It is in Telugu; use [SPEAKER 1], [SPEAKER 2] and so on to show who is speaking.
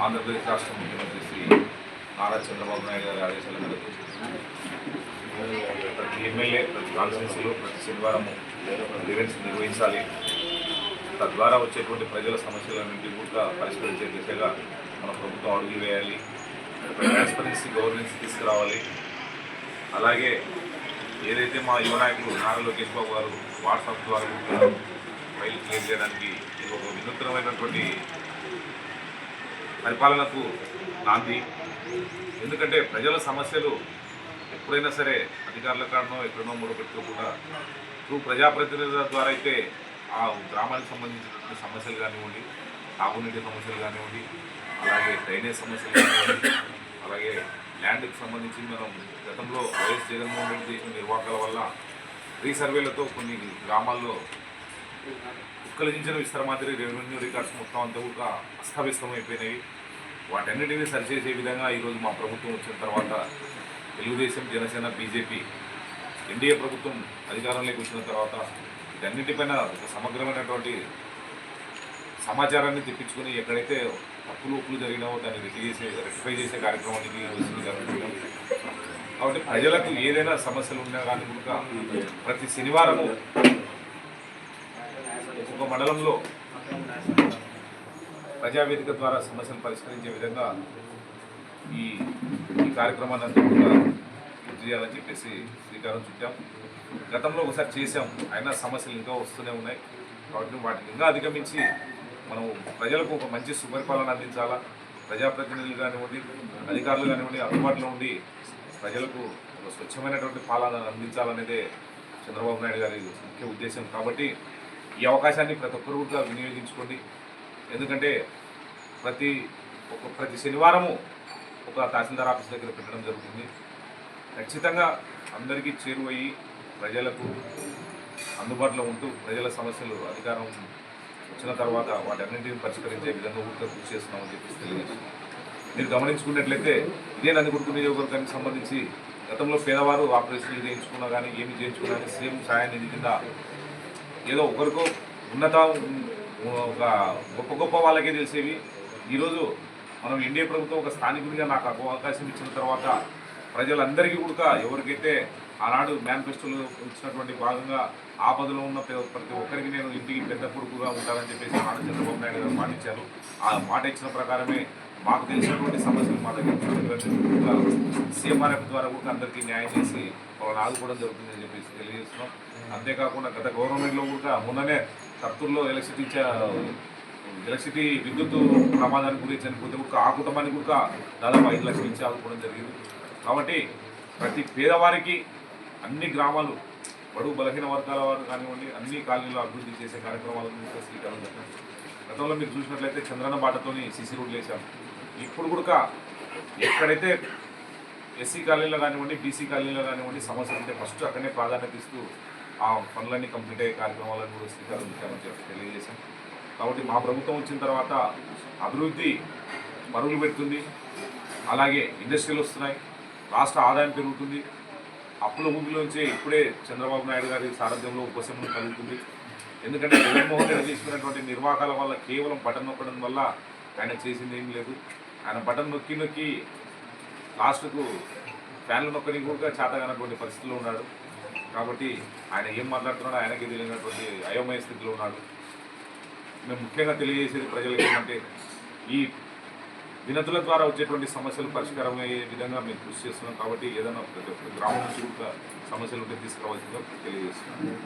[SPEAKER 1] ఆంధ్రప్రదేశ్ రాష్ట్ర ముఖ్యమంత్రి శ్రీ నారా చంద్రబాబు నాయుడు గారి ఆదేశాల మేరకు ప్రతి ఎమ్మెల్యే ప్రతి కాన్స్టిట్యూన్సీలో ప్రతి శనివారము ఈవెంట్స్ నిర్వహించాలి. తద్వారా వచ్చేటువంటి ప్రజల సమస్యలన్నింటినీ కూడా పరిష్కరించే దిశగా మన ప్రభుత్వం అడుగులు వేయాలి. ట్రాన్స్పరెన్సీ గవర్నెన్స్ తీసుకురావాలి. అలాగే ఏదైతే మా యువ నాయకులు నారా లోకేష్ బాబు గారు వాట్సాప్ ద్వారా ఫైల్ క్లియర్ చేయడానికి ఇది ఒక వినూత్నమైనటువంటి పరిపాలనకు నాంది. ఎందుకంటే ప్రజల సమస్యలు ఎప్పుడైనా సరే అధికారుల కారణం ఎక్కడనో మూడపెట్టుకోకుండా త్రూ ప్రజాప్రతినిధుల ద్వారా అయితే ఆ గ్రామానికి సంబంధించినటువంటి సమస్యలు కానివ్వండి, తాగునీటి సమస్యలు కానివ్వండి, అలాగే డ్రైనేజ్ సమస్యలు కానివ్వండి, అలాగే ల్యాండ్కి సంబంధించి మనం గతంలో వైఎస్ జగన్మోహన్ రెడ్డి చేసిన నిర్వాహకాల వల్ల రీసర్వేలతో కొన్ని గ్రామాల్లో ఉత్కలించిన విస్తరమాదిరి రెవెన్యూ రికార్డ్స్ మొత్తం అంతా కూడా అస్తవ్యస్తమైపోయినాయి. వాటన్నిటినీ సరిచేసే విధంగా ఈరోజు మా ప్రభుత్వం వచ్చిన తర్వాత తెలుగుదేశం, జనసేన, బీజేపీ ఎన్డీఏ ప్రభుత్వం అధికారంలోకి వచ్చిన తర్వాత వీటన్నిటిపైన ఒక సమగ్రమైనటువంటి సమాచారాన్ని తెప్పించుకొని ఎక్కడైతే తప్పులు జరిగినావో దాన్ని రెక్టిఫై చేసే కార్యక్రమానికి జరుగుతున్నాం. కాబట్టి ప్రజలకు ఏదైనా సమస్యలు ఉన్నా కానీ కనుక ప్రతి శనివారము ఒక మండలంలో ప్రజావేదిక ద్వారా సమస్యలు పరిష్కరించే విధంగా ఈ కార్యక్రమాన్ని అంతా కూడా పూర్తి చేయాలని చెప్పేసి శ్రీకారం చుట్టాం. గతంలో ఒకసారి చేసాం, అయినా సమస్యలు ఇంకా వస్తూనే ఉన్నాయి. కాబట్టి వాటిని ఇంకా అధిగమించి మనం ప్రజలకు ఒక మంచి సుపరిపాలన అందించాలా. ప్రజాప్రతినిధులు కానివ్వండి, అధికారులు కానివ్వండి అందుబాటులో ఉండి ప్రజలకు ఒక స్వచ్ఛమైనటువంటి పాలన అందించాలనేదే చంద్రబాబు నాయుడు గారి ముఖ్య ఉద్దేశం. కాబట్టి ఈ అవకాశాన్ని ప్రతి ఒక్కరు కూడా వినియోగించుకోండి. ఎందుకంటే ప్రతి శనివారము ఒక తహసీల్దార్ ఆఫీస్ దగ్గర పెట్టడం జరుగుతుంది. ఖచ్చితంగా అందరికీ చేరువయ్యి ప్రజలకు అందుబాటులో ఉంటూ ప్రజల సమస్యలు అధికారం వచ్చిన తర్వాత వాటన్నింటినీ పరిష్కరించే విధంగా ఊరికే కృషి చేస్తున్నామని చెప్పేసి తెలియజేస్తున్నాం. మీరు గమనించుకున్నట్లయితే ఇదే నందికొట్టు నియోజకవర్గానికి సంబంధించి గతంలో పేదవారు ఆపరేషన్లు చేయించుకున్నా కానీ ఏమి చేయించుకున్నా కానీ సీఎం సహాయ నిధి కింద ఏదో ఒకరికో ఉన్నత ఒక గొప్ప వాళ్ళకే తెలిసేవి. ఈరోజు మనం ఎన్డీఏ ప్రభుత్వం ఒక స్థానికుడిగా నాకు అవకాశం ఇచ్చిన తర్వాత ప్రజలందరికీ కూడా ఎవరికైతే ఆనాడు మేనిఫెస్టోలో ఇచ్చినటువంటి భాగంగా ఆపదలో ఉన్న ప్రతి ఒక్కరికి నేను ఇంటికి పెద్ద కొడుకుగా ఉంటానని చెప్పేసి నారా చంద్రబాబు నాయుడు గారు మాట ఇచ్చారు. ఆ మాట ఇచ్చిన ప్రకారమే మాకు తెలిసినటువంటి సమస్యలు మా దగ్గర సీఎంఆర్ఎఫ్ ద్వారా కూడా అందరికీ న్యాయం చేసి వాళ్ళని ఆదుకోవడం జరుగుతుందని చెప్పేసి తెలియజేస్తున్నాం. అంతేకాకుండా గత గవర్నమెంట్లో కూడా మొన్ననే కర్తూరులో ఎలక్ట్రిసిటీ విద్యుత్ ప్రమాదానికి గురించి చనిపోతే కూడా ఆ కుటుంబానికి కూడా దాదాపు 5 లక్షలు ఇచ్చి ఆదుకోవడం జరిగింది. కాబట్టి ప్రతి పేదవారికి అన్ని గ్రామాలు బడుగు బలహీన వర్గాల వారు కానివ్వండి అన్ని కాలనీలో అభివృద్ధి చేసే కార్యక్రమాలను శ్రీకారం చుట్టాం. గతంలో మీరు చూసినట్లయితే చంద్రన్న బాటతోని సీసీ రోడ్లు వేసాం. ఇప్పుడు కూడా ఎక్కడైతే ఎస్సీ కాలనీలో కానివ్వండి, బీసీ కాలనీలో కానివ్వండి సమస్యలు ఉంటే ఫస్ట్ అక్కడనే ప్రాధాన్యత ఇస్తూ ఆ పనులన్నీ కంప్లీట్ అయ్యే కార్యక్రమాలను కూడా శ్రీకారం చుట్టామని చెప్పి తెలియజేశాం. కాబట్టి మా ప్రభుత్వం వచ్చిన తర్వాత అభివృద్ధి పరుగులు పెడుతుంది. అలాగే ఇండస్ట్రీలు వస్తున్నాయి, రాష్ట్ర ఆదాయం పెరుగుతుంది. అప్పుల ఊబిలోంచి ఇప్పుడే చంద్రబాబు నాయుడు గారి సారథ్యంలో ఉపశమనం కలుగుతుంది. ఎందుకంటే జగన్మోహన్ రెడ్డి తీసుకున్నటువంటి నిర్వాహకాల వల్ల కేవలం బటన్ నొక్కడం వల్ల ఆయన చేసింది ఏం లేదు. ఆయన బటన్ నొక్కి లాస్ట్కు ఫ్యాన్లు నొక్కని కూడా చేతగానటువంటి పరిస్థితిలో ఉన్నాడు. కాబట్టి ఆయన ఏం మాట్లాడుతున్నాడో ఆయనకి తెలియనటువంటి అయోమయ స్థితిలో ఉన్నాడు. మేము ముఖ్యంగా తెలియజేసేది ప్రజలకు ఏంటంటే ఈ వినతుల ద్వారా వచ్చేటువంటి సమస్యలు పరిష్కారం అయ్యే విధంగా మేము కృషి చేస్తున్నాం. కాబట్టి ఏదైనా ప్రతి ఒక్క గ్రామం నుంచి కూడా సమస్యలు ఉంటే తీసుకురావాల్సిందిగా తెలియజేస్తున్నాం.